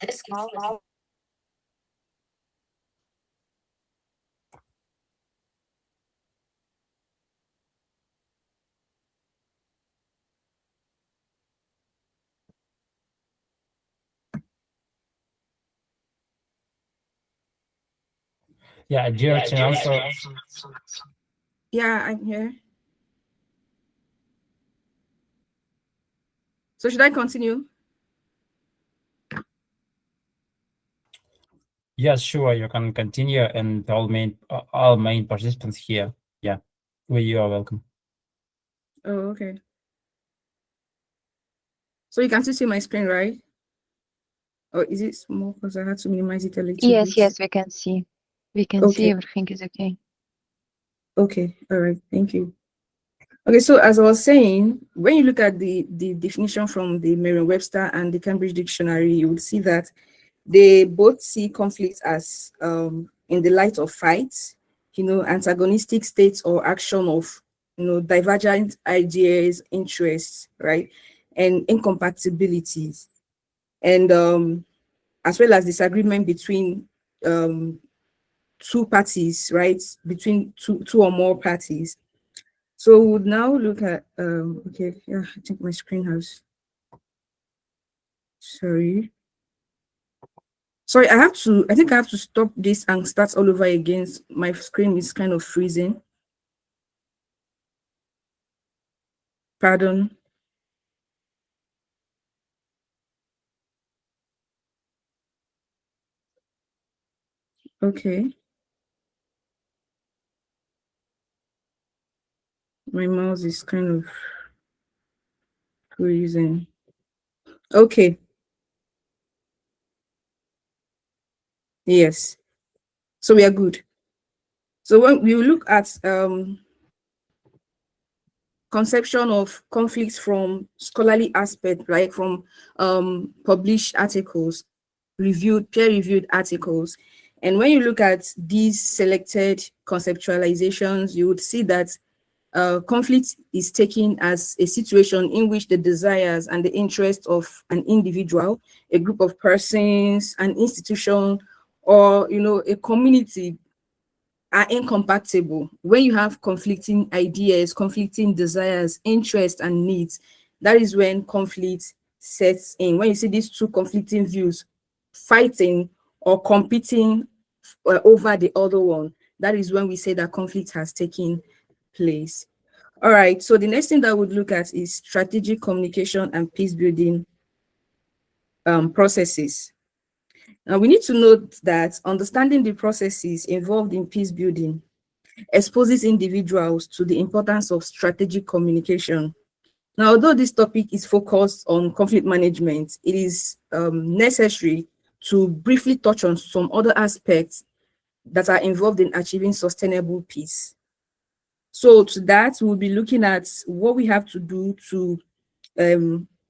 This call is Yeah, dear Chinonso. Yeah, I'm here. So should I continue? Yes, sure, you can continue, and all main participants here. Yeah, you are welcome. Oh, okay. So you can still see my screen, right? Or is it small because I had to minimize it a little bit? yes, we can see. We can see everything is okay. Okay, all right, thank you. Okay, so as I was saying, when you look at the definition from the Merriam-Webster and the Cambridge Dictionary, you would see that they both see conflict as in the light of fights, antagonistic states or action of, divergent ideas, interests, right, and incompatibilities, and as well as disagreement between two parties, right, between two or more parties. So we would now look at, okay, yeah, I think my screen has, sorry, I think I have to stop this and start all over again. My screen is kind of freezing. Pardon. Okay. My mouse is kind of freezing. Okay. Yes. So we are good. So when we look at conception of conflicts from scholarly aspect, right, from published articles, peer-reviewed articles. And when you look at these selected conceptualizations, you would see that conflict is taken as a situation in which the desires and the interests of an individual, a group of persons, an institution, or a community are incompatible. When you have conflicting ideas, conflicting desires, interests, and needs, that is when conflict sets in. When you see these two conflicting views fighting or competing over the other one, that is when we say that conflict has taken place. All right, so the next thing that we'd look at is strategic communication and peace building processes. Now, we need to note that understanding the processes involved in peace building exposes individuals to the importance of strategic communication. Now, although this topic is focused on conflict management, it is necessary to briefly touch on some other aspects that are involved in achieving sustainable peace. So to that, we'll be looking at what we have to do to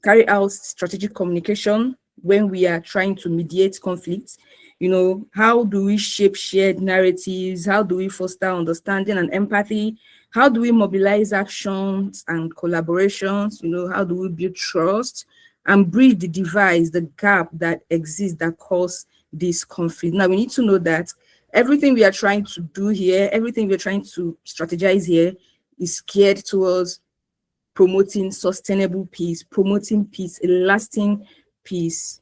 carry out strategic communication when we are trying to mediate conflicts. How do we shape shared narratives? How do we foster understanding and empathy? How do we mobilize actions and collaborations? How do we build trust and bridge the divide, the gap that exists that cause this conflict? Now, we need to know that everything we are trying to do here, everything we're trying to strategize here is geared towards promoting sustainable peace, promoting peace, a lasting peace.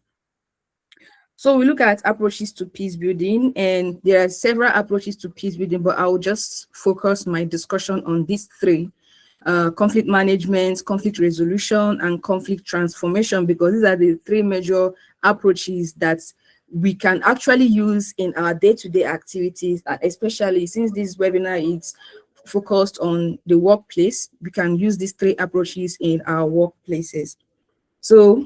So we look at approaches to peace building, and there are several approaches to peace building, but I'll just focus my discussion on these three: conflict management, conflict resolution, and conflict transformation, because these are the three major approaches that we can actually use in our day-to-day activities, especially since this webinar is focused on the workplace. We can use these three approaches in our workplaces. So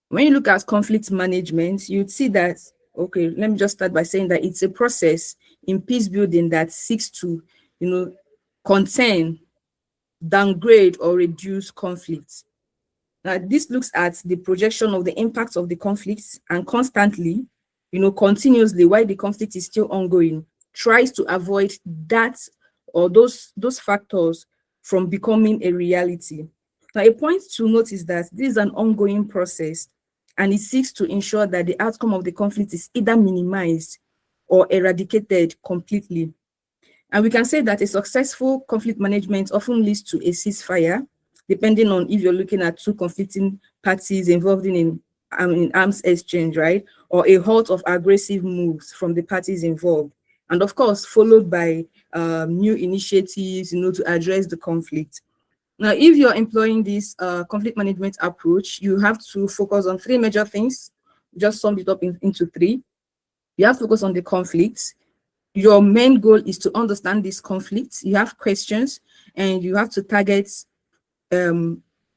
when you look at conflict management, you'd see that, okay, let me just start by saying that it's a process in peace building that seeks to, contain, downgrade, or reduce conflicts. Now, this looks at the projection of the impacts of the conflicts and constantly, continuously, while the conflict is still ongoing, tries to avoid that or those factors from becoming a reality. Now, a point to note is that this is an ongoing process, and it seeks to ensure that the outcome of the conflict is either minimized or eradicated completely. And we can say that a successful conflict management often leads to a ceasefire, depending on if you're looking at two conflicting parties involved in arms exchange, right? Or a halt of aggressive moves from the parties involved. And of course, followed by new initiatives, to address the conflict. Now, if you're employing this conflict management approach, you have to focus on three major things. Just sum it up into three. You have to focus on the conflict. Your main goal is to understand this conflict. You have questions, and you have to target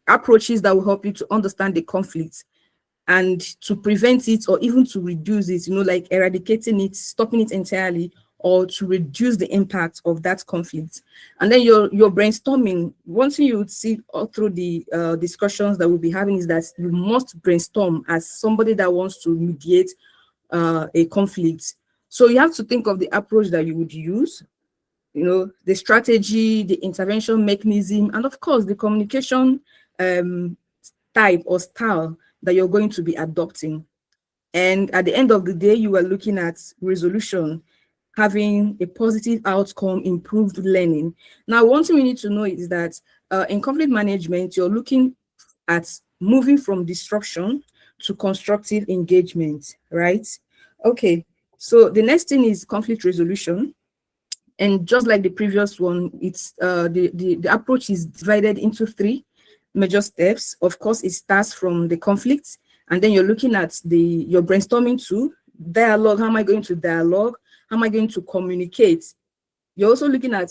approaches that will help you to understand the conflict and to prevent it or even to reduce it, like eradicating it, stopping it entirely, or to reduce the impact of that conflict. And then your brainstorming, one thing you would see all through the discussions that we'll be having is that you must brainstorm as somebody that wants to mediate a conflict. So you have to think of the approach that you would use, the strategy, the intervention mechanism, and of course, the communication type or style that you're going to be adopting. And at the end of the day, you are looking at resolution, having a positive outcome, improved learning. Now, one thing we need to know is that in conflict management, you're looking at moving from disruption to constructive engagement, right? Okay, so the next thing is conflict resolution. And just like the previous one, it's the approach is divided into three major steps. Of course, it starts from the conflict, and then you're looking at your brainstorming tool, dialogue. How am I going to dialogue? How am I going to communicate? You're also looking at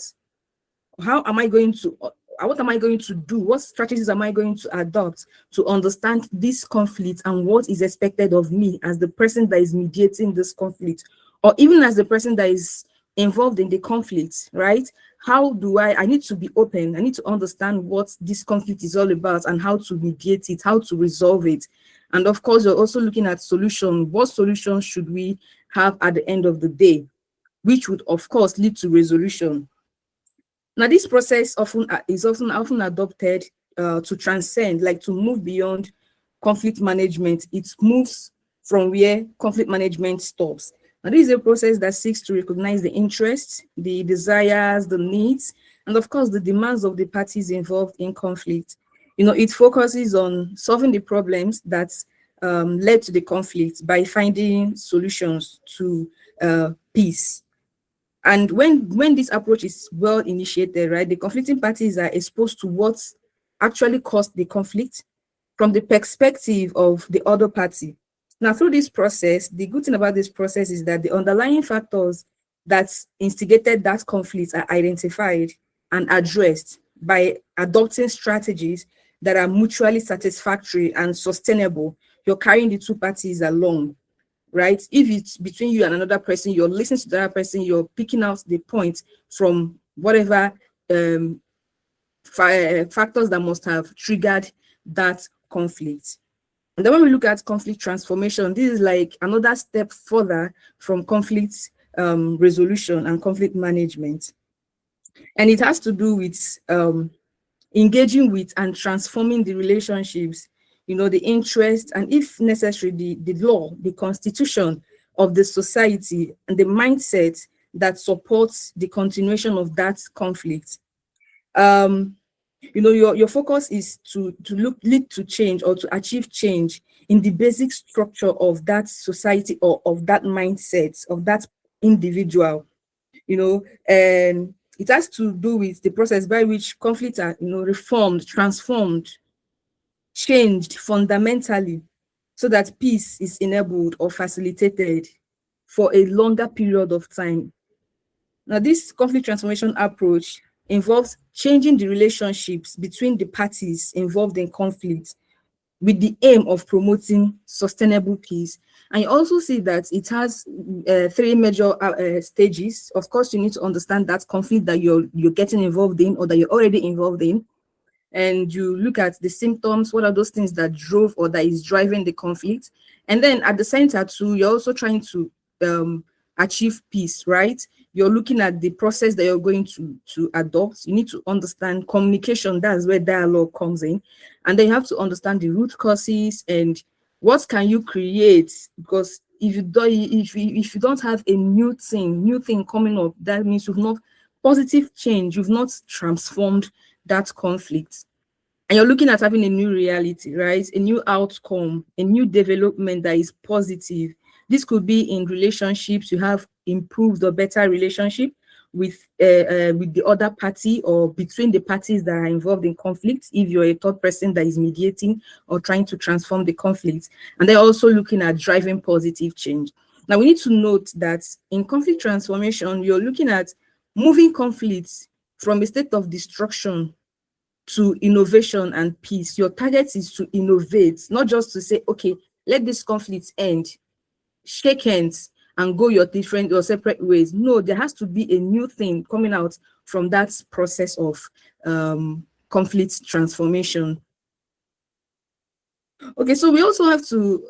what am I going to do? What strategies am I going to adopt to understand this conflict and what is expected of me as the person that is mediating this conflict, or even as the person that is involved in the conflict, right? How do I need to be open. I need to understand what this conflict is all about and how to mediate it, how to resolve it. And of course, you're also looking at solution. What solutions should we have at the end of the day, which would, of course, lead to resolution. Now, this process is often adopted to transcend, like to move beyond conflict management. It moves from where conflict management stops. Now, this is a process that seeks to recognize the interests, the desires, the needs, and of course, the demands of the parties involved in conflict. It focuses on solving the problems that led to the conflict by finding solutions to peace. And when this approach is well initiated, right, the conflicting parties are exposed to what actually caused the conflict from the perspective of the other party. Now, through this process, the good thing about this process is that the underlying factors that instigated that conflict are identified and addressed by adopting strategies that are mutually satisfactory and sustainable. You're carrying the two parties along, right? If it's between you and another person, you're listening to the other person, you're picking out the point from whatever factors that must have triggered that conflict. And then when we look at conflict transformation, this is like another step further from conflict resolution and conflict management. And it has to do with engaging with and transforming the relationships, the interest, and if necessary, the law, the constitution of the society, and the mindset that supports the continuation of that conflict. Your focus is to lead to change or to achieve change in the basic structure of that society or of that mindset of that individual, and it has to do with the process by which conflicts are, reformed, transformed, changed fundamentally so that peace is enabled or facilitated for a longer period of time. Now, this conflict transformation approach involves changing the relationships between the parties involved in conflict with the aim of promoting sustainable peace. And you also see that it has three major stages. Of course, you need to understand that conflict that you're getting involved in or that you're already involved in. And you look at the symptoms, what are those things that drove or that is driving the conflict. And then at the center too, you're also trying to achieve peace, right? You're looking at the process that you're going to adopt. You need to understand communication. That's where dialogue comes in. And then you have to understand the root causes and What can you create? Because if you don't have a new thing coming up, that means you've not positive change, you've not transformed that conflict. And you're looking at having a new reality, right? A new outcome, a new development that is positive. This could be in relationships. You have improved or better relationship with the other party or between the parties that are involved in conflict, if you're a third person that is mediating or trying to transform the conflict. And they're also looking at driving positive change. Now, we need to note that in conflict transformation, you're looking at moving conflicts from a state of destruction to innovation and peace. Your target is to innovate, not just to say, okay, let this conflict end, shake hands and go your different or separate ways. No, there has to be a new thing coming out from that process of conflict transformation. Okay, so we also have to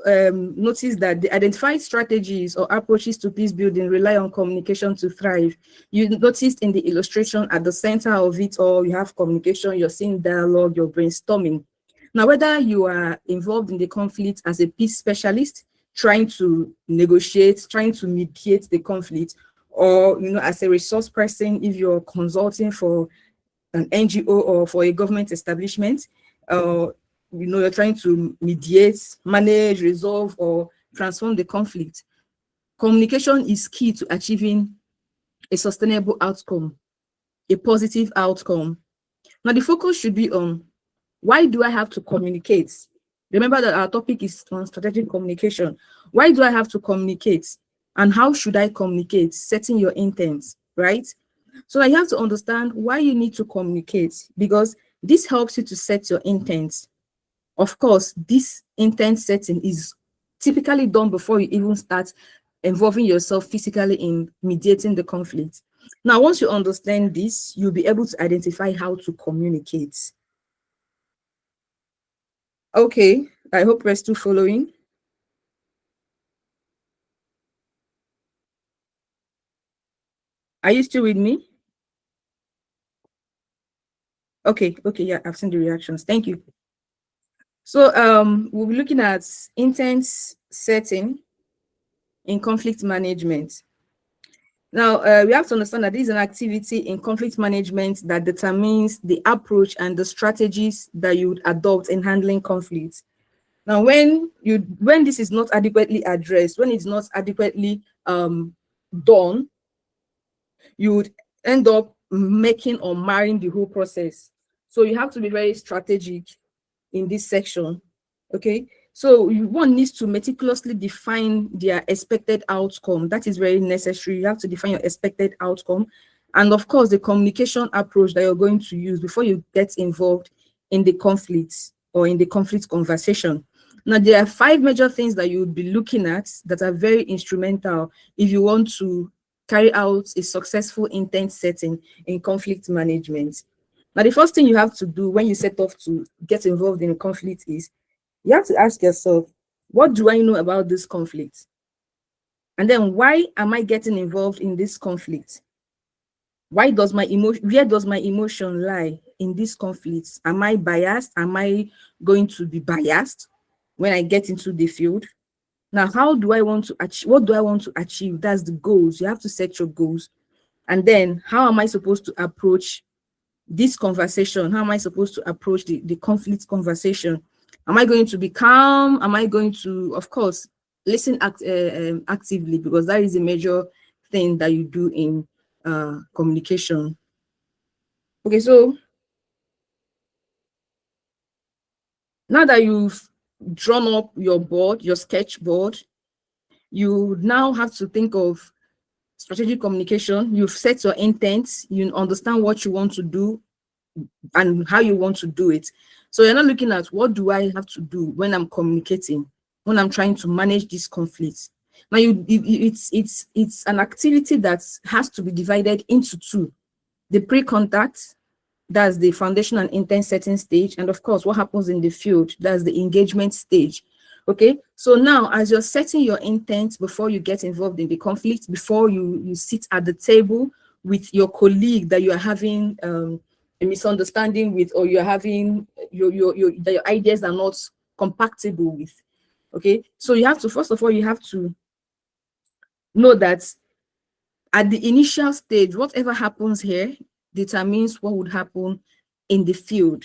notice that the identified strategies or approaches to peace building rely on communication to thrive. You noticed in the illustration at the center of it all, you have communication, you're seeing dialogue, you're brainstorming. Now, whether you are involved in the conflict as a peace specialist, trying to negotiate, trying to mediate the conflict, or as a resource person, if you're consulting for an NGO or for a government establishment, you're trying to mediate, manage, resolve, or transform the conflict. Communication is key to achieving a sustainable outcome, a positive outcome. Now, the focus should be on, why do I have to communicate? Remember that our topic is on strategic communication. Why do I have to communicate? And how should I communicate? Setting your intents, right? So you have to understand why you need to communicate, because this helps you to set your intents. Of course, this intent setting is typically done before you even start involving yourself physically in mediating the conflict. Now, once you understand this, you'll be able to identify how to communicate. Okay, I hope we're still following. Are you still with me? Okay, yeah, I've seen the reactions. Thank you. So we'll be looking at intent setting in conflict management. Now, we have to understand that this is an activity in conflict management that determines the approach and the strategies that you would adopt in handling conflicts. Now, when this is not adequately addressed, when it's not adequately done, you would end up making or marring the whole process. So you have to be very strategic in this section. Okay, so one needs to meticulously define their expected outcome. That is very necessary. You have to define your expected outcome, and of course the communication approach that you're going to use before you get involved in the conflict or in the conflict conversation. Now, there are 5 major things that you would be looking at that are very instrumental if you want to carry out a successful intent setting in conflict management. Now, the first thing you have to do when you set off to get involved in a conflict is you have to ask yourself, what do I know about this conflict? And then, why am I getting involved in this conflict? Where does my emotion lie in this conflict? Am I biased? Am I going to be biased when I get into the field? Now, what do I want to achieve? That's the goals. You have to set your goals. And then, how am I supposed to approach this conversation? How am I supposed to approach the conflict conversation? Am I going to be calm? Am I going to, of course, listen actively, because that is a major thing that you do in communication. Okay, so now that you've drawn up your board, your sketch board, you now have to think of strategic communication. You've set your intents, you understand what you want to do and how you want to do it. So you're not looking at, what do I have to do when I'm communicating, when I'm trying to manage these conflicts. Now, it's an activity that has to be divided into 2. The pre-contact, that's the foundation and intent setting stage, and of course, what happens in the field, that's the engagement stage. Okay, so now as you're setting your intent before you get involved in the conflict, before you sit at the table with your colleague that you are having a misunderstanding with, or you're having your ideas are not compatible with, Okay, so you have to, first of all, you have to know that at the initial stage, whatever happens here determines what would happen in the field.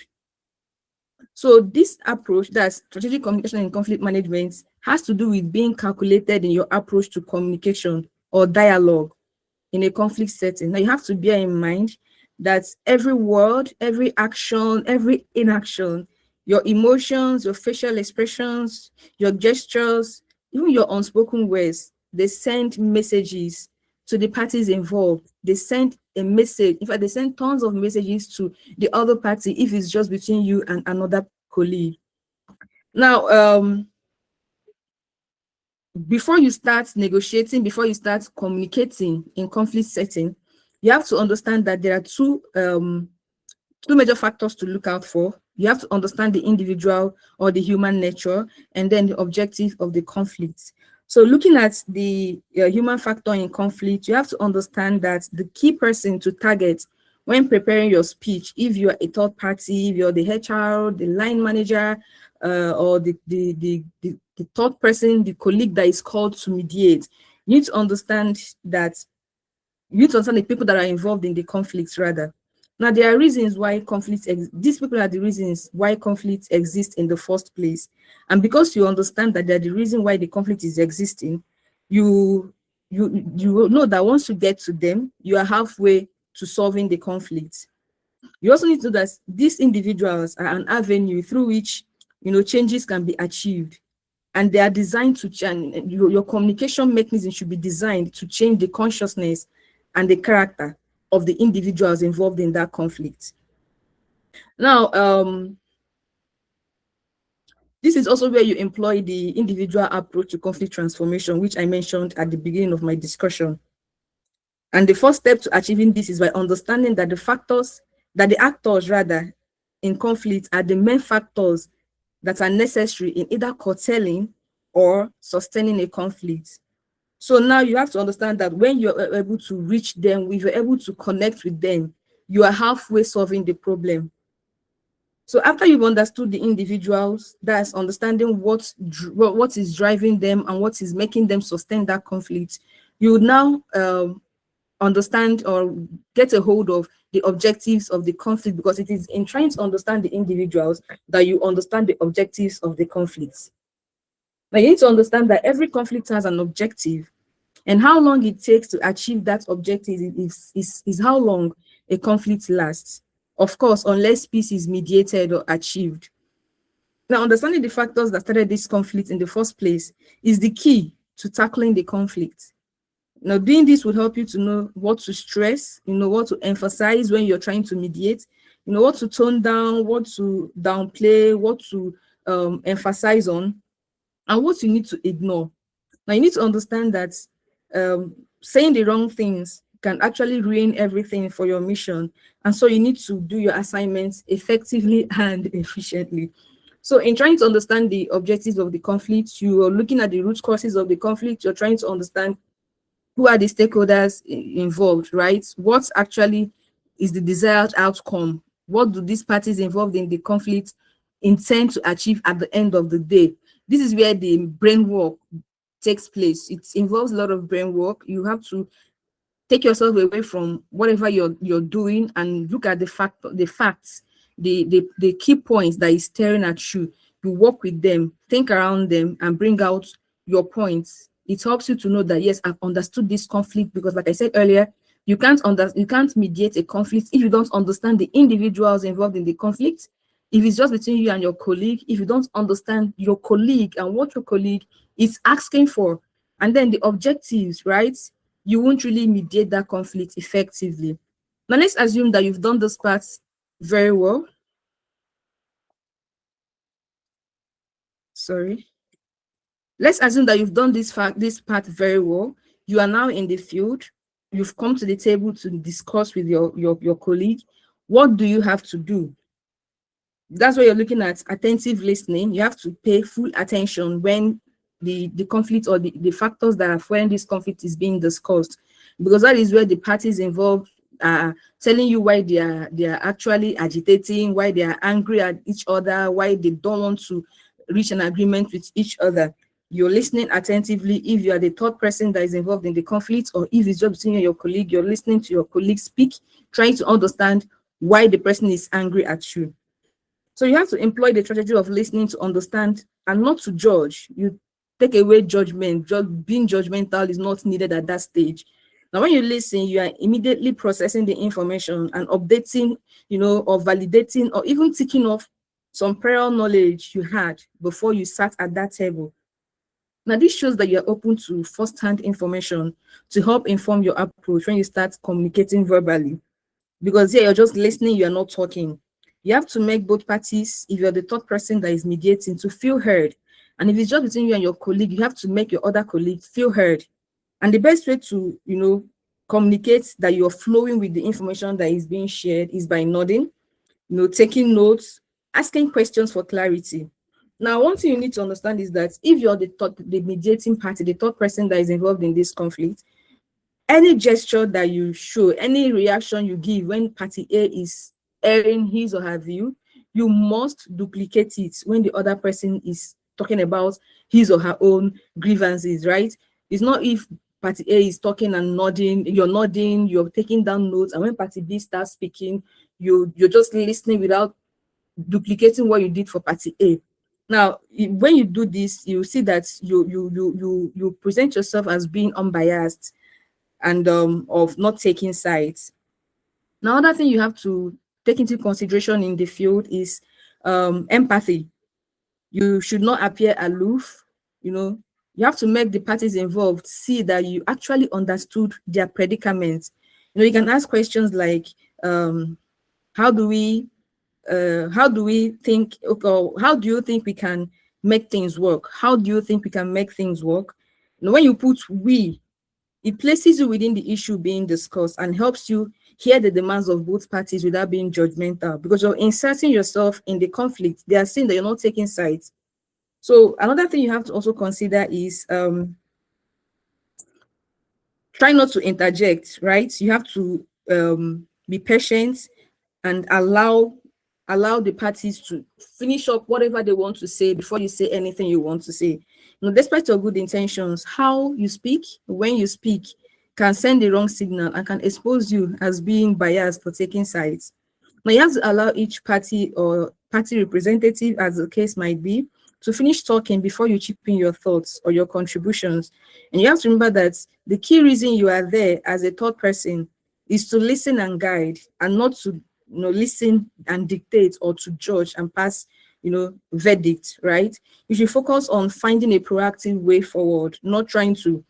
So this approach, that's strategic communication and conflict management, has to do with being calculated in your approach to communication or dialogue in a conflict setting. Now you have to bear in mind that every word, every action, every inaction, your emotions, your facial expressions, your gestures, even your unspoken words, they send messages to the parties involved. They send a message. In fact, they send tons of messages to the other party if it's just between you and another colleague. Now, before you start negotiating, before you start communicating in conflict setting, you have to understand that there are two major factors to look out for. You have to understand the individual or the human nature, and then the objective of the conflict. So looking at the human factor in conflict, you have to understand that the key person to target when preparing your speech, if you are a third party, if you're the HR, the line manager, or the third person, the colleague that is called to mediate, you need to understand that you need to understand the people that are involved in the conflicts rather. Now, there are reasons why conflicts, these people are the reasons why conflicts exist in the first place. And because you understand that they're the reason why the conflict is existing, you will know that once you get to them, you are halfway to solving the conflict. You also need to know that these individuals are an avenue through which, changes can be achieved. And they are designed to change. Your communication mechanism should be designed to change the consciousness and the character of the individuals involved in that conflict. Now, this is also where you employ the individual approach to conflict transformation, which I mentioned at the beginning of my discussion. And the first step to achieving this is by understanding that the actors rather in conflict are the main factors that are necessary in either curtailing or sustaining a conflict. So now you have to understand that when you're able to reach them, if you're able to connect with them, you are halfway solving the problem. So after you've understood the individuals, that's understanding what is driving them and what is making them sustain that conflict, you would now understand or get a hold of the objectives of the conflict, because it is in trying to understand the individuals that you understand the objectives of the conflicts. Now you need to understand that every conflict has an objective, and how long it takes to achieve that objective is how long a conflict lasts. Of course, unless peace is mediated or achieved. Now, understanding the factors that started this conflict in the first place is the key to tackling the conflict. Now, doing this will help you to know what to stress, what to emphasize when you're trying to mediate, what to tone down, what to downplay, what to emphasize on, and what you need to ignore. Now, you need to understand that saying the wrong things can actually ruin everything for your mission. And so you need to do your assignments effectively and efficiently. So in trying to understand the objectives of the conflict, you are looking at the root causes of the conflict. You're trying to understand who are the stakeholders involved, right? What actually is the desired outcome? What do these parties involved in the conflict intend to achieve at the end of the day? This is where the brain work takes place. It involves a lot of brain work. You have to take yourself away from whatever you're doing and look at the facts, the key points that is staring at you. You work with them, think around them, and bring out your points. It helps you to know that, yes, I've understood this conflict, because like I said earlier, you can't mediate a conflict if you don't understand the individuals involved in the conflict. If it's just between you and your colleague, if you don't understand your colleague and what your colleague is asking for, and then the objectives, right? You won't really mediate that conflict effectively. Now, let's assume that you've done this part very well. Sorry. Let's assume that you've done this part very well. You are now in the field. You've come to the table to discuss with your colleague. What do you have to do? That's where you're looking at attentive listening. You have to pay full attention when the conflict or the factors that are fueling this conflict is being discussed, because that is where the parties involved are telling you why they are actually agitating, why they are angry at each other, why they don't want to reach an agreement with each other. You're listening attentively if you are the third person that is involved in the conflict, or if it's just between you and your colleague, you're listening to your colleague speak, trying to understand why the person is angry at you. So you have to employ the strategy of listening to understand and not to judge. You take away judgment. Being judgmental is not needed at that stage. Now, when you listen, you are immediately processing the information and updating, or validating, or even ticking off some prior knowledge you had before you sat at that table. Now, this shows that you're open to first-hand information to help inform your approach when you start communicating verbally. Because here, you're just listening, you're not talking. You have to make both parties, if you're the third person that is mediating, to feel heard. And if it's just between you and your colleague, you have to make your other colleague feel heard. And the best way to, communicate that you're flowing with the information that is being shared is by nodding, taking notes, asking questions for clarity. Now, one thing you need to understand is that if you're the mediating party, the third person that is involved in this conflict, any gesture that you show, any reaction you give when party A is airing his or her view, you must duplicate it when the other person is talking about his or her own grievances, right? It's not if party A is talking and nodding, you're taking down notes, and when party B starts speaking, you're just listening without duplicating what you did for party A. Now, when you do this, you see that you present yourself as being unbiased and of not taking sides. Now, another thing you have to take into consideration in the field is empathy. You should not appear aloof. You have to make the parties involved see that you actually understood their predicament. You can ask questions like, how do we think, okay, how do you think we can make things work? How do you think we can make things work? When you put we, it places you within the issue being discussed and helps you hear the demands of both parties without being judgmental, because you're inserting yourself in the conflict. They are saying that you're not taking sides. So another thing you have to also consider is try not to interject, right? You have to be patient and allow the parties to finish up whatever they want to say before you say anything you want to say. Despite your good intentions, how you speak, when you speak, can send the wrong signal and can expose you as being biased for taking sides. Now, you have to allow each party or party representative, as the case might be, to finish talking before you chip in your thoughts or your contributions. And you have to remember that the key reason you are there as a third person is to listen and guide, and not to listen and dictate or to judge and pass verdict, right? You should focus on finding a proactive way forward, not trying to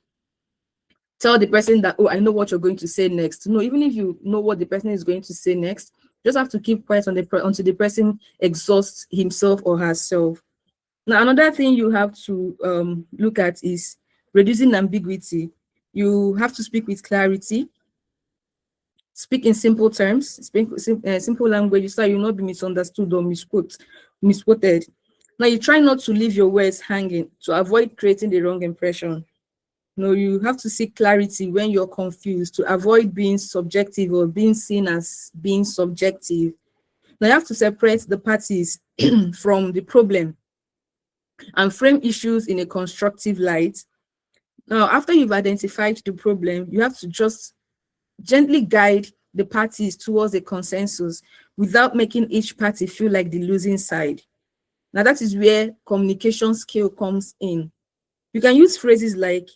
tell the person that, oh, I know what you're going to say next. No, even if you know what the person is going to say next, you just have to keep quiet until the person exhausts himself or herself. Now, another thing you have to look at is reducing ambiguity. You have to speak with clarity, speak in simple terms, speak simple language, so you'll not be misunderstood or misquoted. Now, you try not to leave your words hanging to avoid creating the wrong impression. You have to seek clarity when you're confused to avoid being subjective or being seen as being subjective. Now, you have to separate the parties from the problem and frame issues in a constructive light. Now, after you've identified the problem, you have to just gently guide the parties towards a consensus without making each party feel like the losing side. Now, that is where communication skill comes in. You can use phrases like,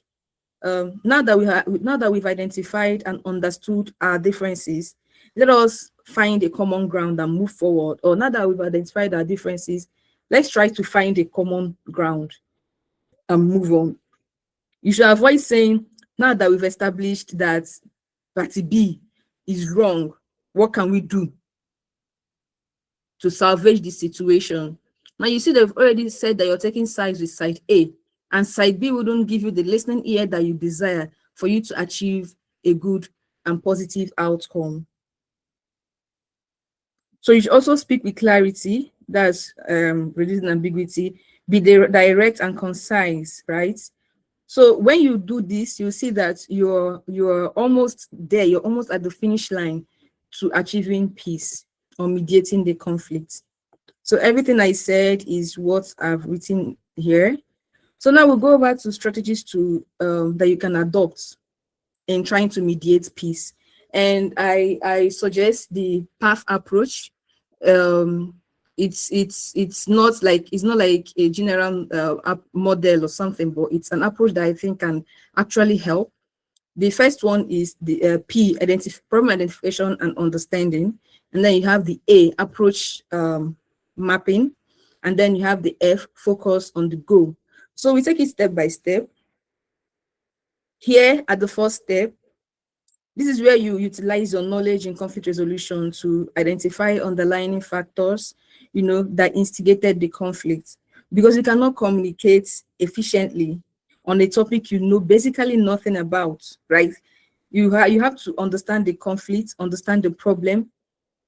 now that we've identified and understood our differences, let us find a common ground and move forward. Or now that we've identified our differences, let's try to find a common ground and move on. You should avoid saying, now that we've established that party B is wrong, what can we do to salvage the situation? Now, you see, they've already said that you're taking sides with side A, and side B wouldn't give you the listening ear that you desire for you to achieve a good and positive outcome. So you should also speak with clarity, that's reducing ambiguity, be direct and concise, right? So when you do this, you see that you're almost there, you're almost at the finish line to achieving peace or mediating the conflict. So everything I said is what I've written here. So now we'll go over to strategies to that you can adopt in trying to mediate peace. And I suggest the path approach. It's not like a general model or something, but it's an approach that I think can actually help. The first one is the P, problem identification and understanding, and then you have the A, approach mapping, and then you have the F, focus on the goal. So we take it step by step. Here at the first step, this is where you utilize your knowledge in conflict resolution to identify underlying factors, that instigated the conflict. Because you cannot communicate efficiently on a topic you know basically nothing about, right? You have to understand the conflict, understand the problem,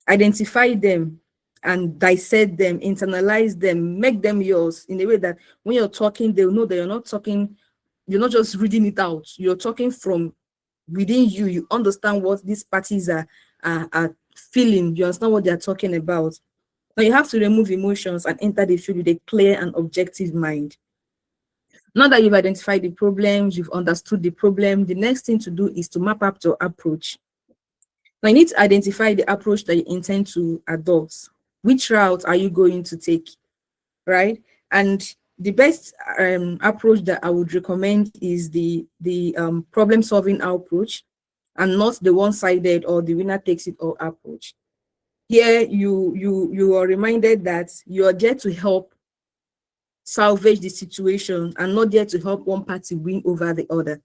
identify them, and dissect them, internalize them, make them yours in a way that when you're talking, they'll know that you're not just reading it out, you're talking from within you. You understand what these parties are feeling, you understand what they're talking about. Now you have to remove emotions and enter the field with a clear and objective mind. Now that you've identified the problems, you've understood the problem, the next thing to do is to map up your approach. Now you need to identify the approach that you intend to adopt. Which route are you going to take, right? And the best approach that I would recommend is the problem-solving approach, and not the one-sided or the winner takes it all approach. Here, you are reminded that you are there to help salvage the situation and not there to help one party win over the other.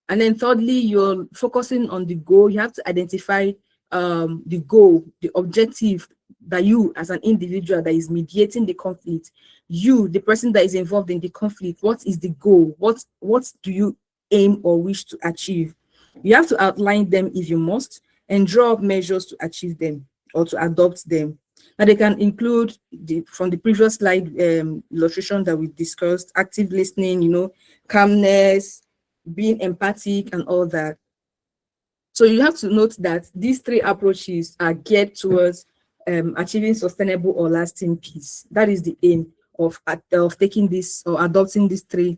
And then thirdly, you're focusing on the goal. You have to identify the goal, the objective that you as an individual that is mediating the conflict, you, the person that is involved in the conflict, what is the goal? What do you aim or wish to achieve? You have to outline them if you must, and draw up measures to achieve them or to adopt them. Now they can include from the previous slide illustration that we discussed, active listening, calmness, being empathic, and all that. So you have to note that these three approaches are geared towards achieving sustainable or lasting peace. That is the aim of taking this or adopting these three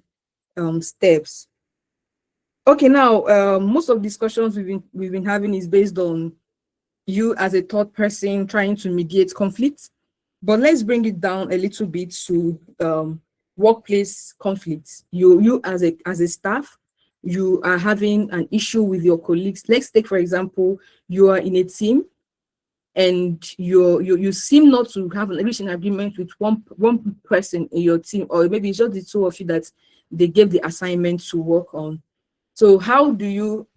steps. Okay, now most of the discussions we've been having is based on you as a third person trying to mediate conflicts, but let's bring it down a little bit to workplace conflicts. You as a staff, you are having an issue with your colleagues. Let's take, for example, you are in a team and you seem not to have reached an agreement with one person in your team, or maybe it's just the two of you that they gave the assignment to work on. So how do you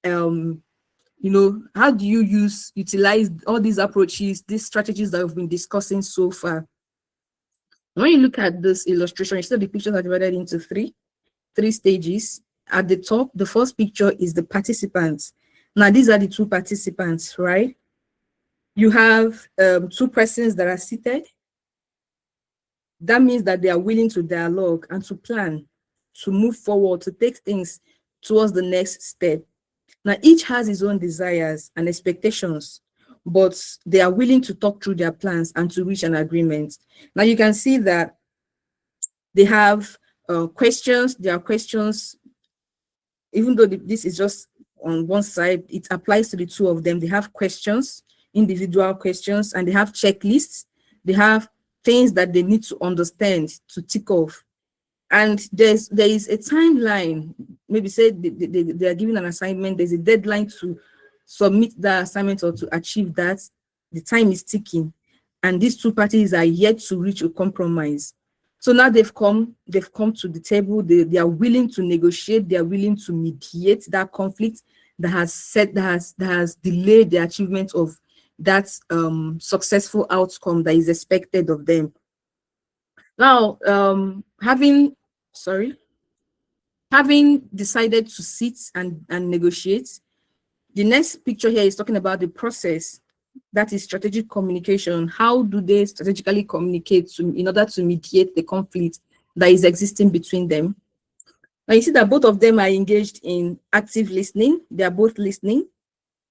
how do you utilize all these approaches, these strategies that we've been discussing so far? When you look at this illustration, you see the pictures are divided into three stages. At the top, the first picture is the participants. Now, these are the two participants, right? You have two persons that are seated. That means that they are willing to dialogue and to plan, to move forward, to take things towards the next step. Now, each has his own desires and expectations, but they are willing to talk through their plans and to reach an agreement. Now, you can see that they have questions. There are questions, even though this is just on one side, it applies to the two of them. They have questions, individual questions, and they have checklists. They have things that they need to understand to tick off. And there is a timeline. Maybe say they are given an assignment, there's a deadline to submit the assignment or to achieve that. The time is ticking, and these two parties are yet to reach a compromise. So now they've come to the table. They are willing to negotiate. They are willing to mediate that conflict that has delayed the achievement of that successful outcome that is expected of them. Now, having decided to sit and negotiate, the next picture here is talking about the process. That is strategic communication. How do they strategically communicate in order to mediate the conflict that is existing between them? Now you see that both of them are engaged in active listening. They are both listening.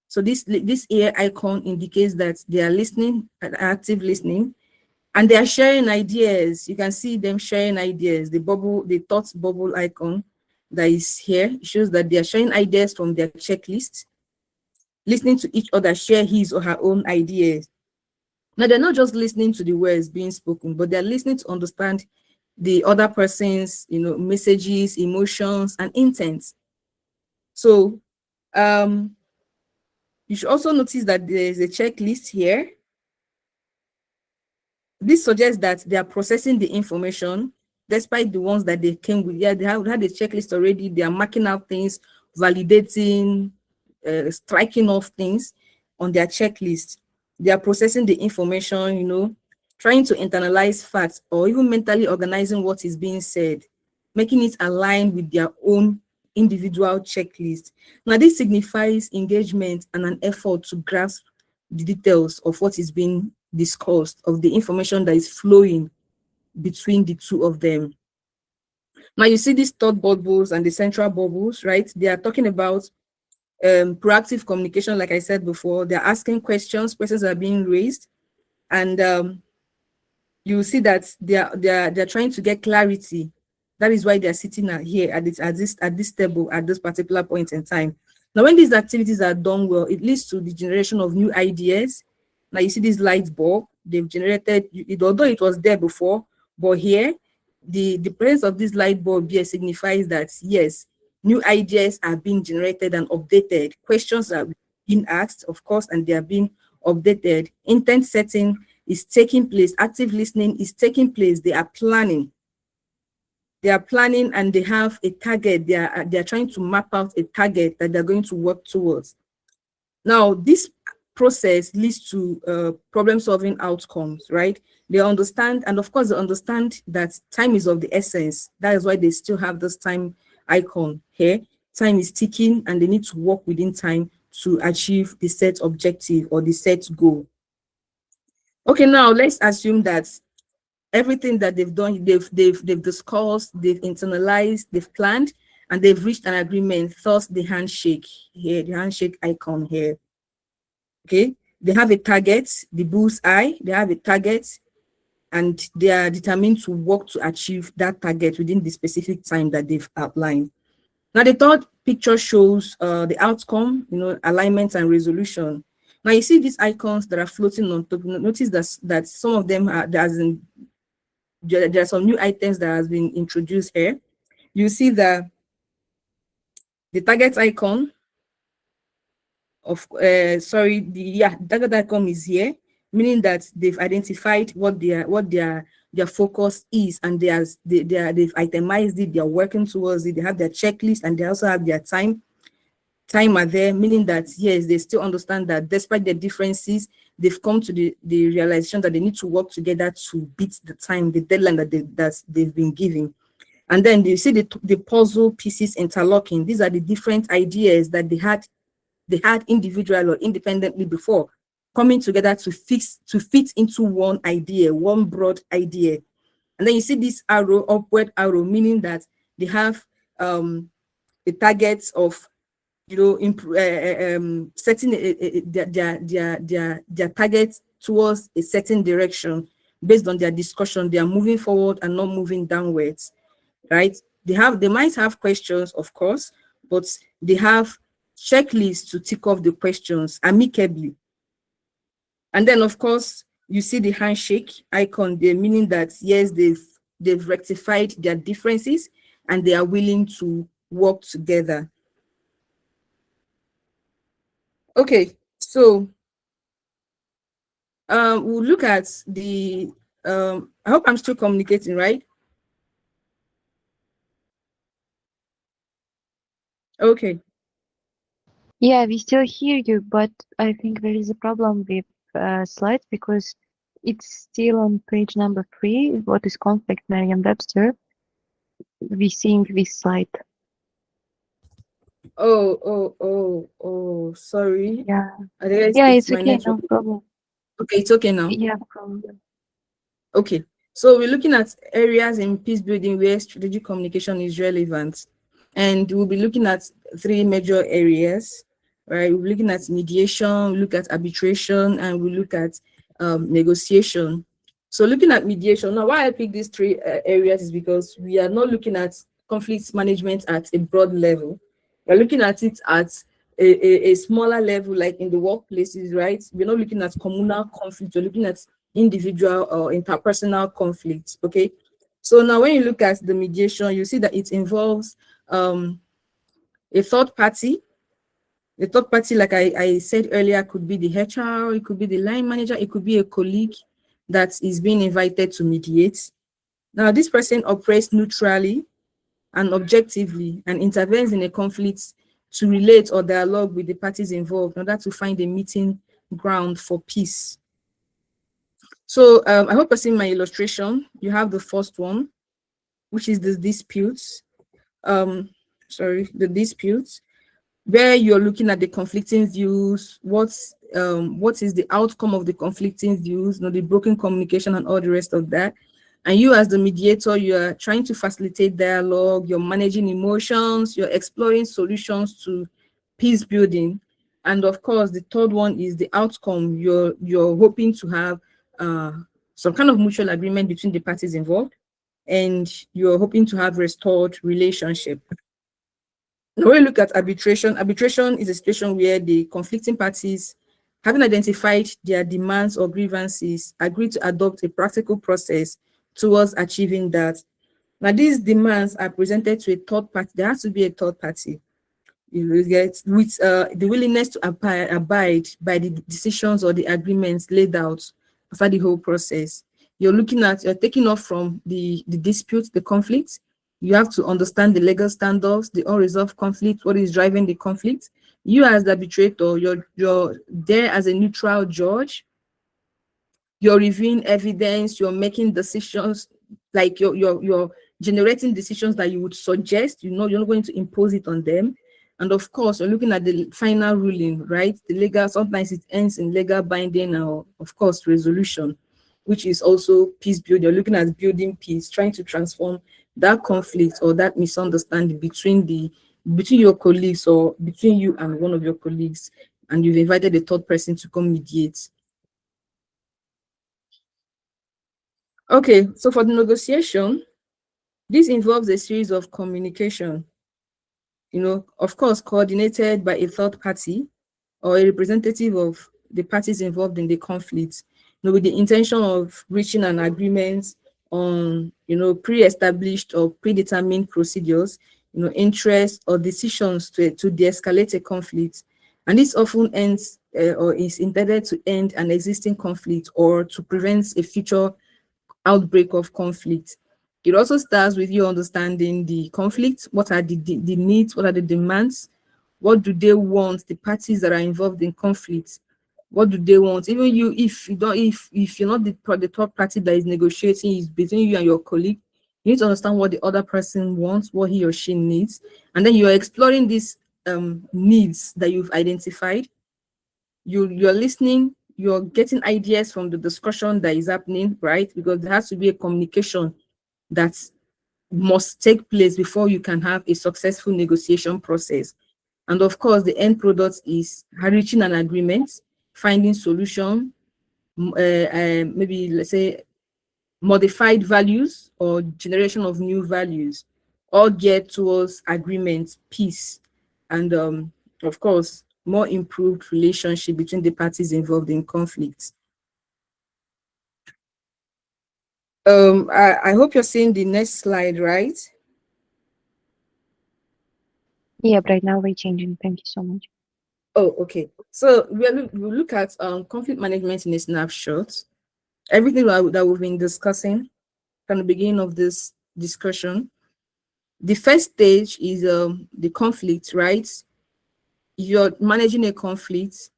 So this ear icon indicates that they are listening, active listening. And they are sharing ideas. You can see them sharing ideas. The thoughts bubble icon that is here shows that they are sharing ideas from their checklist, listening to each other share his or her own ideas. Now, they're not just listening to the words being spoken, but they're listening to understand the other person's, messages, emotions, and intents. So you should also notice that there's a checklist here. This suggests that they are processing the information despite the ones that they came with. Yeah, they had a checklist already. They are marking out things, validating, striking off things on their checklist. They are processing the information, trying to internalize facts or even mentally organizing what is being said, making it align with their own individual checklist. Now, this signifies engagement and an effort to grasp the details of what is being discussed, of the information that is flowing between the two of them. Now, you see these thought bubbles and the central bubbles, right? They are talking about proactive communication, like I said before. They're asking questions are being raised, and you see that they're trying to get clarity. That is why they're sitting here at this table at this particular point in time. Now, when these activities are done well, it leads to the generation of new ideas. Now, you see this light bulb they've generated, although it was there before, but here, the presence of this light bulb here signifies that, yes, new ideas are being generated and updated. Questions are being asked, of course, and they are being updated. Intent setting is taking place. Active listening is taking place. They are planning. And they have a target. They are trying to map out a target that they're going to work towards. Now, this process leads to problem-solving outcomes, right? They understand, and of course, they understand that time is of the essence. That is why they still have this time icon here. Time is ticking, and they need to work within time to achieve the set objective or the set goal. Okay, now let's assume that everything that they've done, they've discussed, they've internalized, they've planned, and they've reached an agreement. Thus, the handshake here, the handshake icon here. Okay, they have a target, the bull's eye. They have a target, and they are determined to work to achieve that target within the specific time that they've outlined. Now, the third picture shows the outcome, alignment and resolution. Now, you see these icons that are floating on top. Notice that some of them there are some new items that has been introduced here. You see the target icon the target icon is here, meaning that they've identified what their focus is, and they've itemized it. They are working towards it. They have their checklist, and they also have their timer there, meaning that yes, they still understand that despite their differences, they've come to the realization that they need to work together to beat the time, the deadline that they've been given. And then you see the puzzle pieces interlocking. These are the different ideas that they had individually or independently before, coming together to fit into one idea, one broad idea. And then you see this arrow, upward arrow, meaning that they have the targets of setting their targets towards a certain direction based on their discussion. They are moving forward and not moving downwards, right? They might have questions, of course, but they have checklists to tick off the questions amicably. And then, of course, you see the handshake icon there, meaning that yes, they've rectified their differences and they are willing to work together. Okay, so we'll look at the I hope I'm still communicating, right? Okay. Yeah, we still hear you, but I think there is a problem with slides because it's still on page number 3. What is conflict, Merriam-Webster? We seeing this slide. Oh, sorry. Yeah. I guess Yeah, it's my okay, network. no problem. Okay, it's okay now. Yeah, no problem. Okay, so we're looking at areas in peace building where strategic communication is relevant. And we'll be looking at 3 major areas, right? We're looking at mediation, we look at arbitration, and we look at negotiation. So looking at mediation, now why I pick these three areas is because we are not looking at conflict management at a broad level. We're looking at it at a smaller level, like in the workplaces, right? We're not looking at communal conflict, we're looking at individual or interpersonal conflict, okay? So now when you look at the mediation, you see that it involves a third party. The third party, like I said earlier, could be the HR, it could be the line manager, it could be a colleague that is being invited to mediate. Now, this person operates neutrally and objectively and intervenes in a conflict to relate or dialogue with the parties involved in order to find a meeting ground for peace. So I hope you've seen my illustration. You have the first one, which is the disputes. The disputes, where you're looking at the conflicting views, what is the outcome of the conflicting views, the broken communication and all the rest of that. And you as the mediator, you are trying to facilitate dialogue, you're managing emotions, you're exploring solutions to peace building. And of course, the third one is the outcome. You're hoping to have some kind of mutual agreement between the parties involved, and you're hoping to have restored relationship. Now, when we look at arbitration, arbitration is a situation where the conflicting parties, having identified their demands or grievances, agree to adopt a practical process towards achieving that. Now, these demands are presented to a third party. There has to be a third party. You get with the willingness to abide by the decisions or the agreements laid out after the whole process. You're taking off from the dispute, the conflict. You have to understand the legal standards, the unresolved conflict, what is driving the conflict. You as the arbitrator, you're there as a neutral judge. You're reviewing evidence, you're making decisions, like you're generating decisions that you would suggest, you're not going to impose it on them. And of course, you're looking at the final ruling, right? The legal, sometimes it ends in legal binding or, of course, resolution, which is also peace building. You're looking at building peace, trying to transform that conflict or that misunderstanding between your colleagues or between you and one of your colleagues, and you've invited a third person to come mediate. Okay, so for the negotiation, this involves a series of communication, of course, coordinated by a third party or a representative of the parties involved in the conflict, with the intention of reaching an agreement on, pre-established or predetermined procedures, interests or decisions to de-escalate a conflict. And this often ends or is intended to end an existing conflict or to prevent a future outbreak of conflict. It also starts with you understanding the conflict. What are the needs? What are the demands? What do they want? The parties that are involved in conflict, what do they want? Even you, if you're not the third party that is negotiating, is between you and your colleague, you need to understand what the other person wants, what he or she needs, and then you're exploring these needs that you've identified. You're listening, you're getting ideas from the discussion that is happening, right? Because there has to be a communication that must take place before you can have a successful negotiation process. And of course, the end product is reaching an agreement, finding solution, maybe let's say modified values or generation of new values, all geared towards agreement, peace, and of course, more improved relationship between the parties involved in conflicts. I hope you're seeing the next slide, right? Yeah, right now we're changing. Thank you so much. Oh, okay. So we'll look at conflict management in a snapshot. Everything that we've been discussing from the beginning of this discussion. The first stage is the conflict, right? You're managing a conflict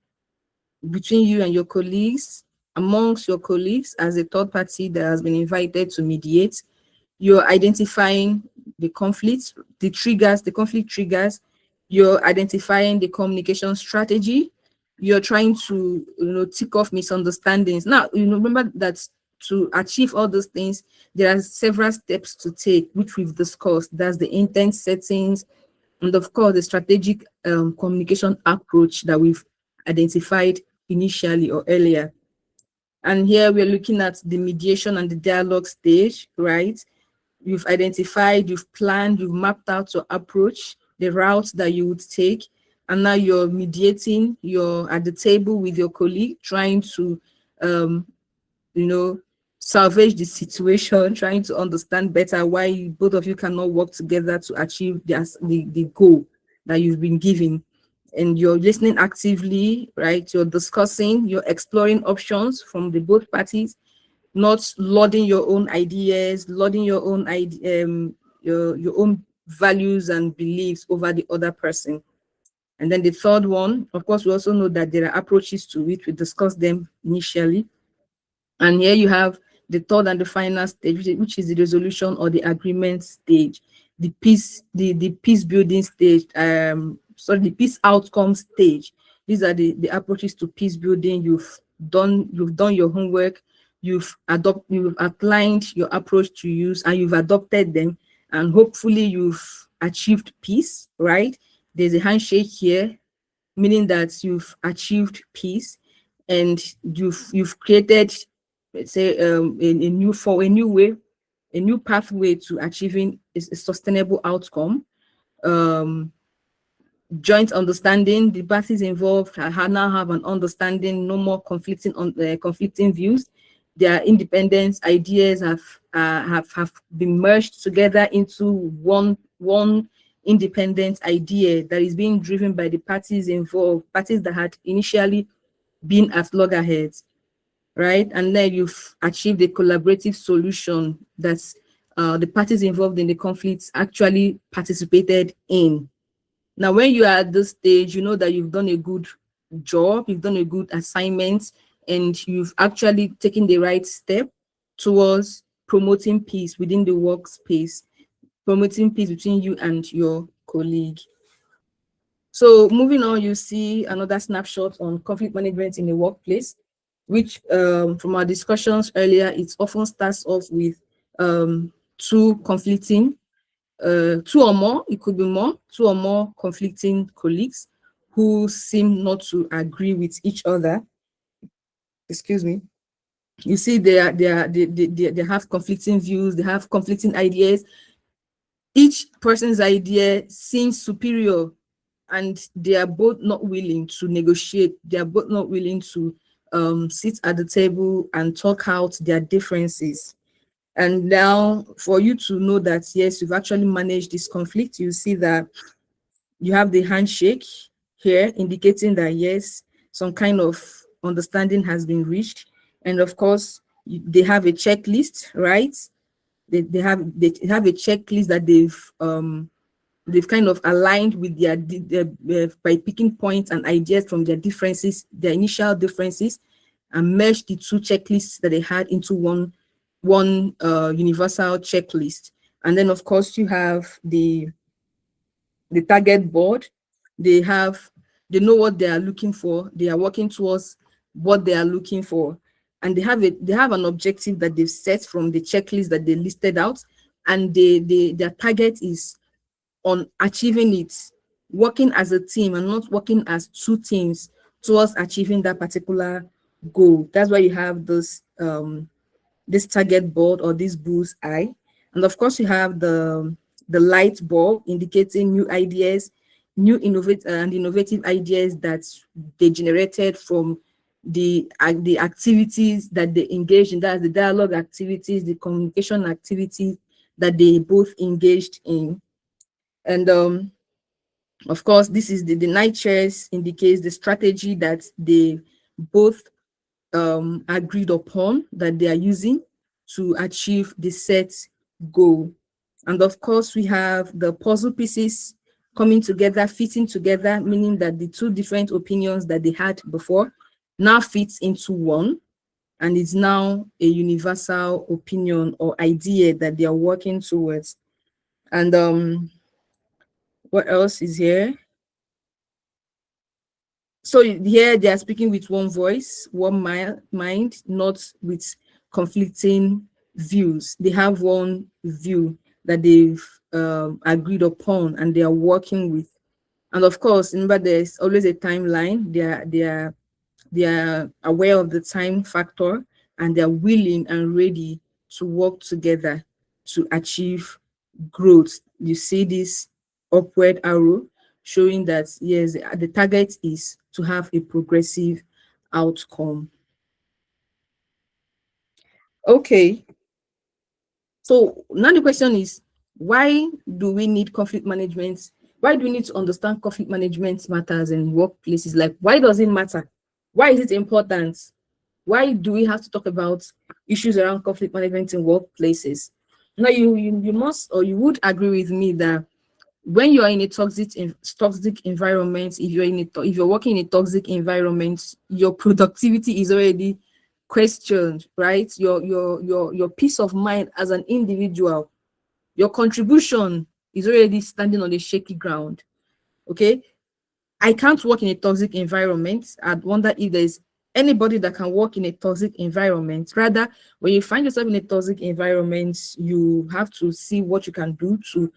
between you and your colleagues, amongst your colleagues as a third party that has been invited to mediate. You're identifying the conflict, the conflict triggers. You're identifying the communication strategy. You're trying to, tick off misunderstandings. Now, remember that to achieve all those things, there are several steps to take, which we've discussed. That's the intent settings, and of course, the strategic communication approach that we've identified initially or earlier. And here we're looking at the mediation and the dialogue stage, right? You've identified, you've planned, you've mapped out your approach, the routes that you would take, and now you're mediating, you're at the table with your colleague, trying to, salvage the situation, trying to understand better why both of you cannot work together to achieve the goal that you've been given. And you're listening actively, right? You're discussing, you're exploring options from the both parties, not lauding your own ideas, lauding your own your own values and beliefs over the other person. And then the third one, of course, we also know that there are approaches to it. We discussed them initially. And here you have the third and the final stage, which is the resolution or the agreement stage, the peace building stage, the peace outcome stage. These are the approaches to peace building. You've done your homework, you've outlined your approach to use, and you've adopted them, and hopefully you've achieved peace, right? There's a handshake here, meaning that you've achieved peace, and you've created, let's say, a new pathway to achieving a sustainable outcome. Joint understanding, the parties involved now have an understanding, no more conflicting views. Their independent ideas have been merged together into one independent idea that is being driven by the parties involved, parties that had initially been at loggerheads, right? And then you've achieved a collaborative solution that's the parties involved in the conflicts actually participated in. Now, when you are at this stage, you know that you've done a good job, you've done a good assignment, and you've actually taken the right step towards promoting peace within the workspace, promoting peace between you and your colleague. So moving on, you see another snapshot on conflict management in the workplace, which from our discussions earlier, it often starts off with two or more, it could be more, two or more conflicting colleagues who seem not to agree with each other. Excuse me. You see, they have conflicting views, they have conflicting ideas. Each person's idea seems superior, and they are both not willing to negotiate. They are both not willing to sit at the table and talk out their differences. And now, for you to know that, yes, you've actually managed this conflict, you see that you have the handshake here, indicating that, yes, some kind of understanding has been reached. And of course, they have a checklist, right? They have a checklist that they've kind of aligned with their by picking points and ideas from their differences, their initial differences, and merged the two checklists that they had into one universal checklist. And then, of course, you have the target board. They know what they are looking for. They are working towards what they are looking for, and they have an objective that they've set from the checklist that they listed out, and their target is on achieving it, working as a team and not working as two teams towards achieving that particular goal. That's why you have this target board or this bull's eye. And of course, you have the light bulb indicating new ideas, new innovative ideas that they generated from the activities that they engaged in. That's the dialogue activities, the communication activities that they both engaged in. And of course, this is the night chairs indicates the strategy that they both agreed upon that they are using to achieve the set goal. And of course, we have the puzzle pieces coming together, fitting together, meaning that the two different opinions that they had before now fits into one, and is now a universal opinion or idea that they are working towards. And what else is here? So here they are speaking with one voice, one mind, not with conflicting views. They have one view that they've agreed upon and they are working with. And of course, remember, there's always a timeline. They are aware of the time factor, and they're willing and ready to work together to achieve growth. You see this upward arrow showing that yes, the target is to have a progressive outcome. Okay, so now the question is, why do we need conflict management? Why do we need to understand conflict management matters in workplaces? Like, why does it matter? Why is it important? Why do we have to talk about issues around conflict management in workplaces? Now, you must, or you would agree with me that when you are in a toxic environment, if you're working in a toxic environment, your productivity is already questioned, right? Your peace of mind as an individual, your contribution is already standing on a shaky ground. Okay, I can't work in a toxic environment. I'd wonder if there's anybody that can work in a toxic environment. Rather, when you find yourself in a toxic environment, you have to see what you can do to,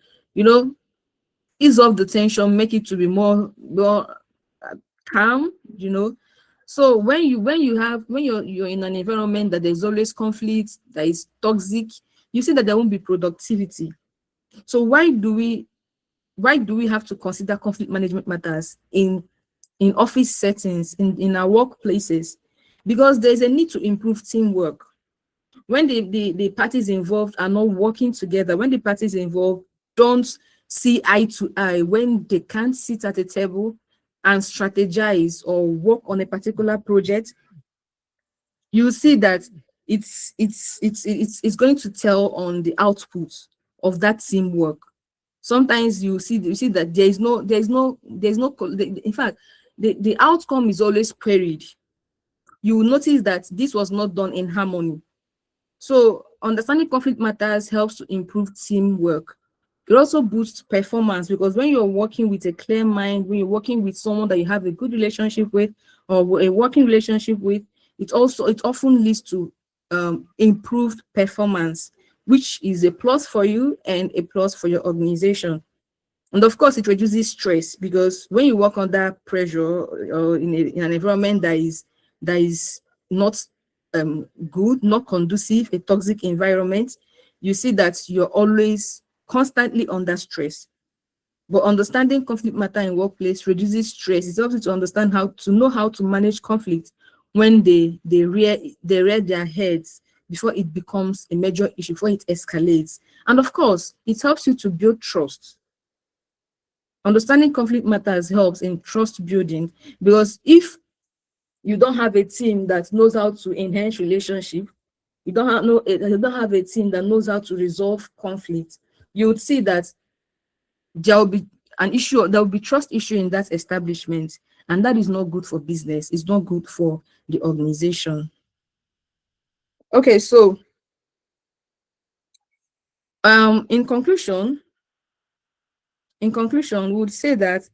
ease off the tension, make it to be more calm. So when you're in an environment that there's always conflict, that is toxic, you see that there won't be productivity. So why do we have to consider conflict management matters in office settings, in our workplaces? Because there's a need to improve teamwork. When the parties involved are not working together, when the parties involved don't see eye to eye, when they can't sit at a table and strategize or work on a particular project, you see that it's going to tell on the output of that teamwork. Sometimes you see that in fact, the outcome is always queried. You will notice that this was not done in harmony. So understanding conflict matters helps to improve teamwork. It also boosts performance, because when you're working with a clear mind, when you're working with someone that you have a good relationship with or a working relationship with, it often leads to improved performance, which is a plus for you and a plus for your organization. And of course, it reduces stress, because when you work under pressure or in an environment that is not good, not conducive, a toxic environment, you see that you're always constantly under stress. But understanding conflict matter in workplace reduces stress. It's also to understand how to manage conflict when they rear their heads before it becomes a major issue, before it escalates. And of course, it helps you to build trust. Understanding conflict matters helps in trust building, because if you don't have a team that knows how to enhance relationship, you don't have a team that knows how to resolve conflict, you would see that there will be trust issue in that establishment, and that is not good for business. It's not good for the organization. Okay, so in conclusion, we would say that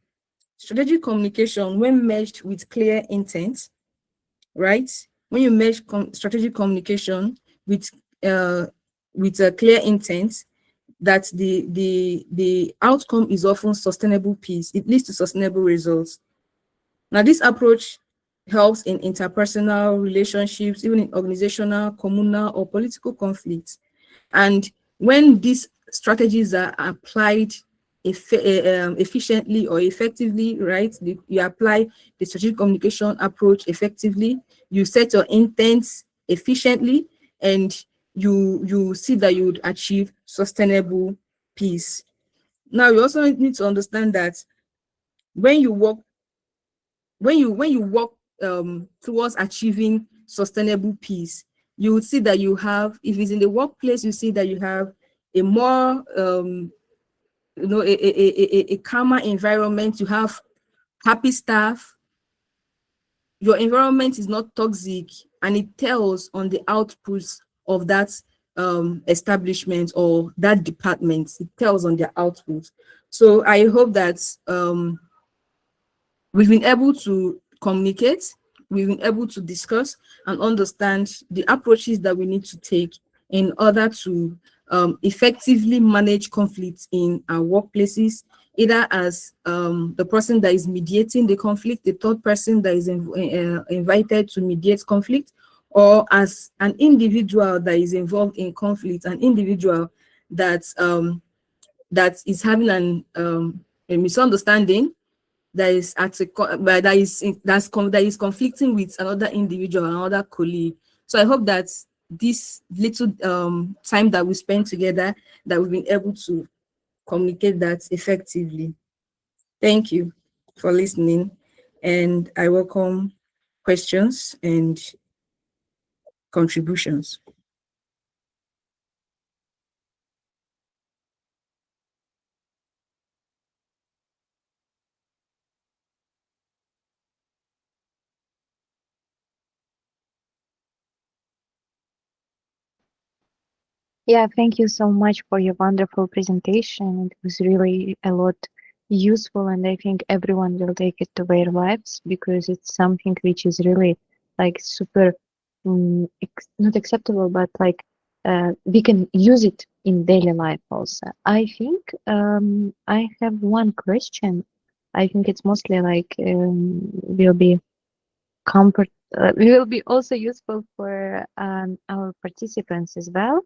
strategic communication, when meshed with clear intent, right? When you mesh strategic communication with a clear intent, that the outcome is often sustainable peace. It leads to sustainable results. Now, this approach helps in interpersonal relationships, even in organizational, communal, or political conflicts. And when these strategies are applied efficiently or effectively, right? You apply the strategic communication approach effectively, you set your intents efficiently, and you see that you would achieve sustainable peace. Now, you also need to understand that when you work towards achieving sustainable peace, you would see that you have, if it's in the workplace, you see that you have a more a calmer environment, you have happy staff, your environment is not toxic, and it tells on the outputs of that establishment or that department. It tells on their output. So I hope that we've been able to communicate, we've been able to discuss and understand the approaches that we need to take in order to effectively manage conflicts in our workplaces, either as the person that is mediating the conflict, the third person that is invited to mediate conflict, or as an individual that is involved in conflict, an individual that that is having a misunderstanding, that is at that is conflicting with another individual, another colleague. So I hope that this little time that we spend together, that we've been able to communicate that effectively. Thank you for listening, and I welcome questions and contributions. Yeah, thank you so much for your wonderful presentation. It was really a lot useful, and I think everyone will take it to their lives because it's something which is really like super not acceptable, but like we can use it in daily life also. I think I have one question. I think it's mostly like will be comfort will be also useful for our participants as well,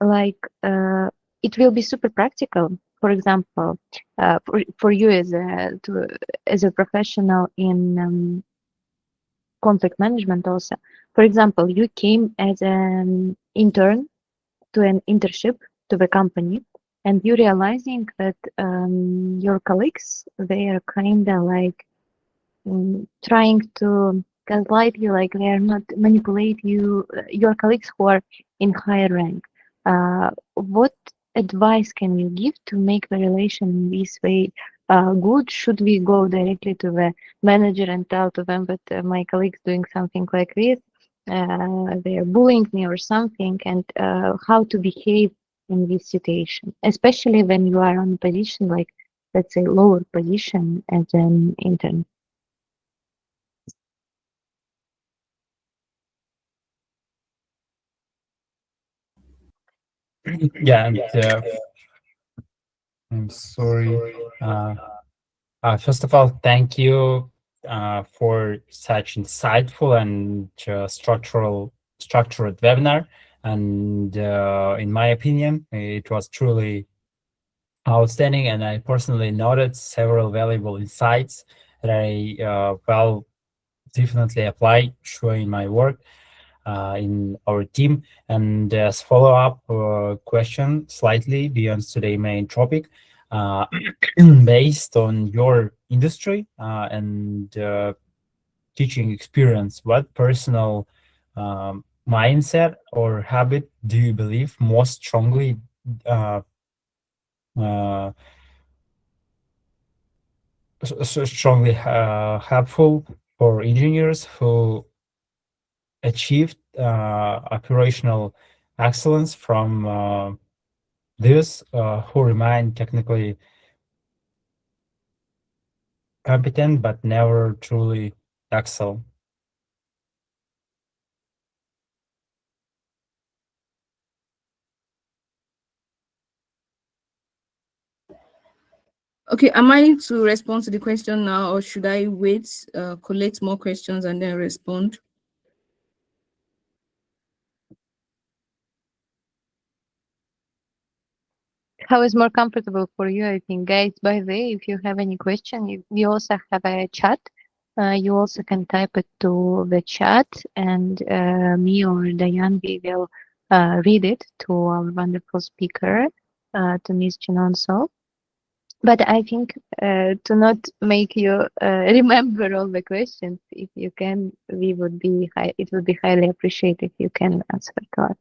like it will be super practical. For example, for you as a professional in conflict management also. For example, you came as an intern to an internship to the company, and you realizing that your colleagues, they are kind of like trying to gaslight you, like they are not manipulate you, your colleagues who are in higher rank. What advice can you give to make the relation in this way good? Should we go directly to the manager and tell to them that my colleagues doing something like this, they are bullying me or something, and how to behave in this situation, especially when you are on a position like, let's say, lower position as an intern? Yeah, and I'm sorry. First of all, thank you for such insightful and structured webinar. And in my opinion, it was truly outstanding. And I personally noted several valuable insights that I will definitely apply, showing my work in our team. And as follow-up question, slightly beyond today's main topic, based on your industry and teaching experience, what personal mindset or habit do you believe most strongly uh, uh, strongly helpful for engineers who achieved operational excellence from this, who remain technically competent but never truly excel? Okay, am I to respond to the question now, or should I wait, collect more questions and then respond? How is more comfortable for you, I think, guys. By the way, if you have any question, we also have a chat. You also can type it to the chat, and me or Diane, we will read it to our wonderful speaker, to Ms. Chinonso. But I think to not make you remember all the questions, if you can, it would be highly appreciated if you can answer to us.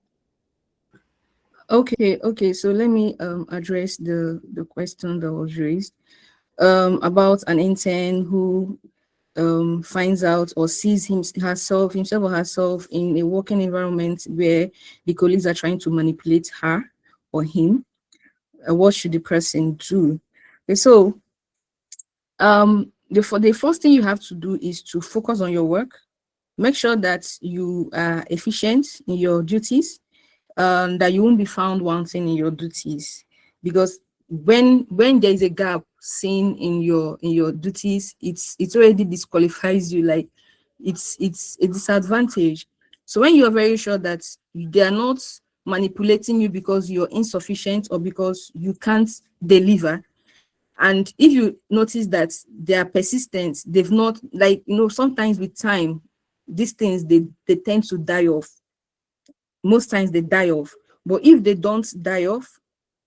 Okay, so let me address the question that was raised about an intern who finds out or sees himself or herself in a working environment where the colleagues are trying to manipulate her or him. What should the person do? Okay, so the first thing you have to do is to focus on your work. Make sure that you are efficient in your duties, that you won't be found wanting in your duties, because when there is a gap seen in your duties, it's already disqualifies you, like it's a disadvantage. So when you are very sure that they are not manipulating you because you're insufficient or because you can't deliver, and if you notice that they are persistent, they've not, like, sometimes with time, these things, they tend to die off. Most times they die off. But if they don't die off,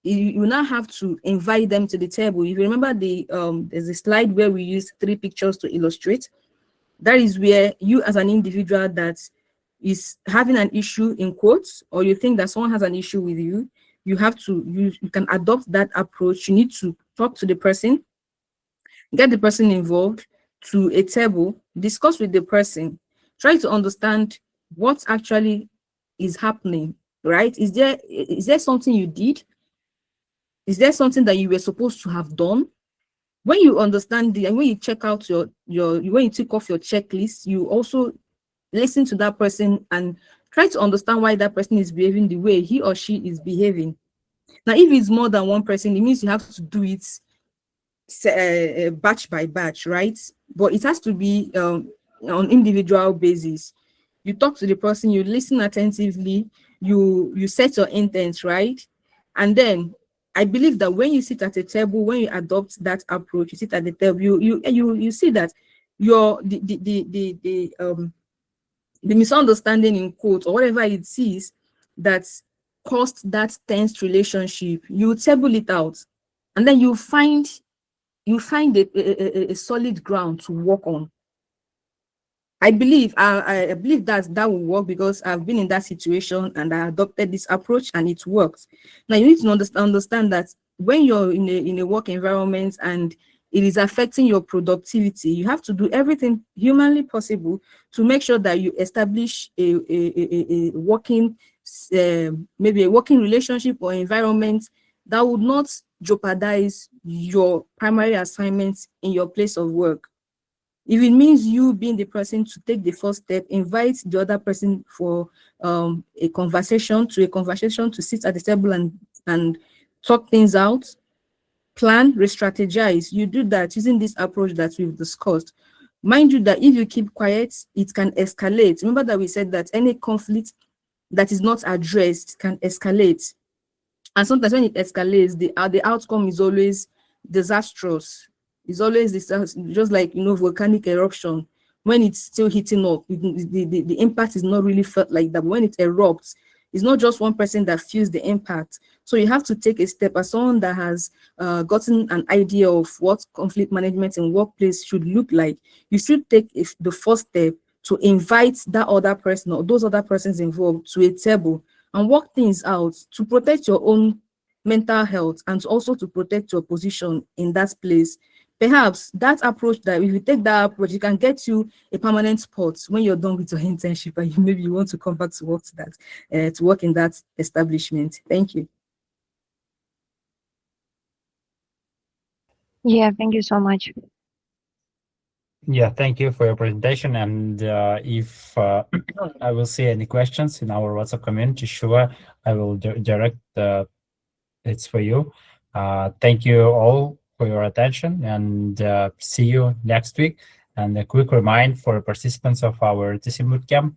you now have to invite them to the table. If you remember, there's a slide where we used 3 pictures to illustrate. That is where you, as an individual that is having an issue, in quotes, or you think that someone has an issue with you, you have to, you can adopt that approach. You need to talk to the person, get the person involved to a table, discuss with the person, try to understand what actually is happening, right? Is there something you did? Is there something that you were supposed to have done? When you understand and when you check out when you tick off your checklist, you also listen to that person and try to understand why that person is behaving the way he or she is behaving. Now, if it's more than one person, it means you have to do it batch by batch, right? But it has to be on individual basis. You talk to the person, you listen attentively, you set your intent, right? And then I believe that when you sit at a table, when you adopt that approach, you sit at the table, you see that your the misunderstanding, in quotes, or whatever it is that caused that tense relationship, you table it out, and then you find a solid ground to work on. I believe that will work because I've been in that situation and I adopted this approach and it works. Now you need to understand that when you're in a work environment and it is affecting your productivity, you have to do everything humanly possible to make sure that you establish a working, maybe a working relationship or environment that would not jeopardize your primary assignments in your place of work. If it means you being the person to take the first step, invite the other person for a conversation to sit at the table and talk things out, plan, re-strategize. You do that using this approach that we've discussed. Mind you that if you keep quiet, it can escalate. Remember that we said that any conflict that is not addressed can escalate. And sometimes when it escalates, the outcome is always disastrous. It's always just like volcanic eruption. When it's still heating up, the impact is not really felt like that. But when it erupts, it's not just one person that feels the impact. So you have to take a step as someone that has gotten an idea of what conflict management in workplace should look like. You should take the first step to invite that other person or those other persons involved to a table and work things out to protect your own mental health and also to protect your position in that place. Perhaps that approach, that if you take that approach, it can get you a permanent spot when you're done with your internship and maybe you want to come back to work to work in that establishment. Thank you. Yeah, thank you so much. Yeah, thank you for your presentation. And if I will see any questions in our WhatsApp community, sure, I will direct it's for you. Thank you all for your attention and see you next week. And a quick reminder for participants of our RTsim Bootcamp,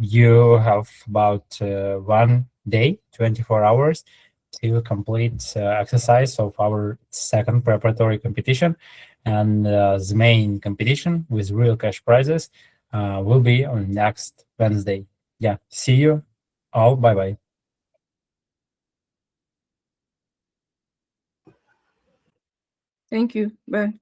you have about 1 day, 24 hours to complete exercise of our second preparatory competition. And the main competition with real cash prizes will be on next Wednesday. Yeah, see you all. Bye-bye. Thank you. Bye.